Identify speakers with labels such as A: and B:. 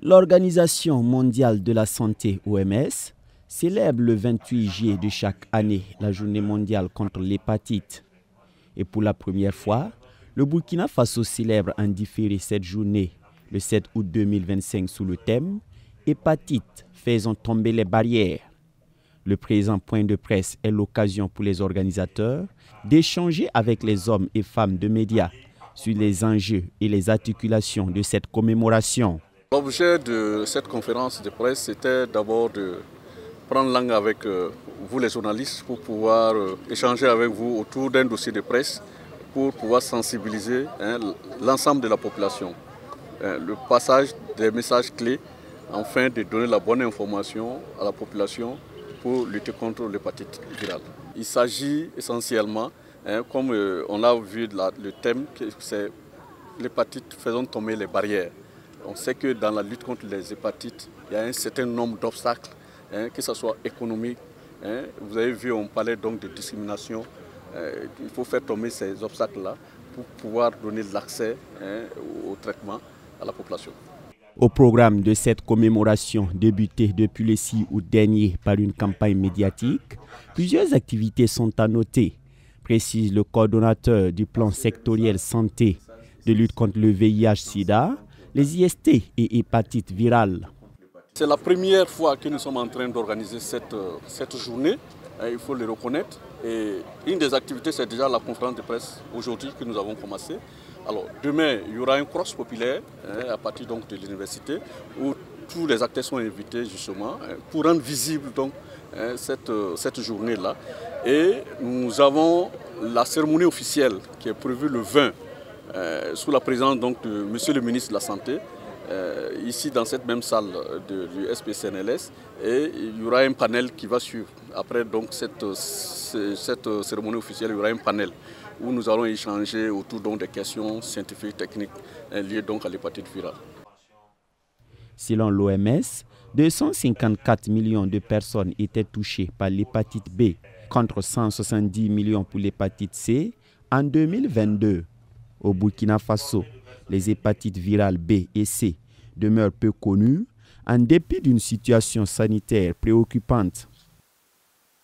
A: L'Organisation mondiale de la santé, OMS, célèbre le 28 juillet de chaque année la journée mondiale contre l'hépatite. Et pour la première fois, le Burkina Faso célèbre en différé cette journée, le 7 août 2025, sous le thème « Hépatite, faisons tomber les barrières ». Le présent point de presse est l'occasion pour les organisateurs d'échanger avec les hommes et femmes de médias sur les enjeux et les articulations de cette commémoration.
B: L'objet de cette conférence de presse, c'était d'abord de prendre langue avec vous les journalistes pour pouvoir échanger avec vous autour d'un dossier de presse pour pouvoir sensibiliser l'ensemble de la population. Le passage des messages clés afin de donner la bonne information à la population pour lutter contre l'hépatite virale. Il s'agit essentiellement, comme on l'a vu le thème, c'est l'hépatite faisant tomber les barrières. On sait que dans la lutte contre les hépatites, il y a un certain nombre d'obstacles, que ce soit économique. Vous avez vu, on parlait donc de discrimination. Il faut faire tomber ces obstacles-là pour pouvoir donner l'accès au traitement à la population.
A: Au programme de cette commémoration débutée depuis le 6 août dernier par une campagne médiatique, plusieurs activités sont à noter, précise le coordonnateur du plan sectoriel santé de lutte contre le VIH-Sida, les IST et hépatite virale.
B: C'est la première fois que nous sommes en train d'organiser cette journée, il faut le reconnaître. Et une des activités, c'est déjà la conférence de presse aujourd'hui que nous avons commencé. Alors demain, il y aura un cross populaire à partir donc de l'université où tous les acteurs sont invités justement pour rendre visible donc cette journée-là. Et nous avons la cérémonie officielle qui est prévue le 20 sous la présidence donc de Monsieur le ministre de la Santé, ici dans cette même salle du SPCNLS, et il y aura un panel qui va suivre. Après donc cette cérémonie officielle, il y aura un panel où nous allons échanger autour donc des questions scientifiques, techniques liées donc à l'hépatite virale.
A: Selon l'OMS, 254 millions de personnes étaient touchées par l'hépatite B, contre 170 millions pour l'hépatite C en 2022. Au Burkina Faso, les hépatites virales B et C demeurent peu connues en dépit d'une situation sanitaire préoccupante.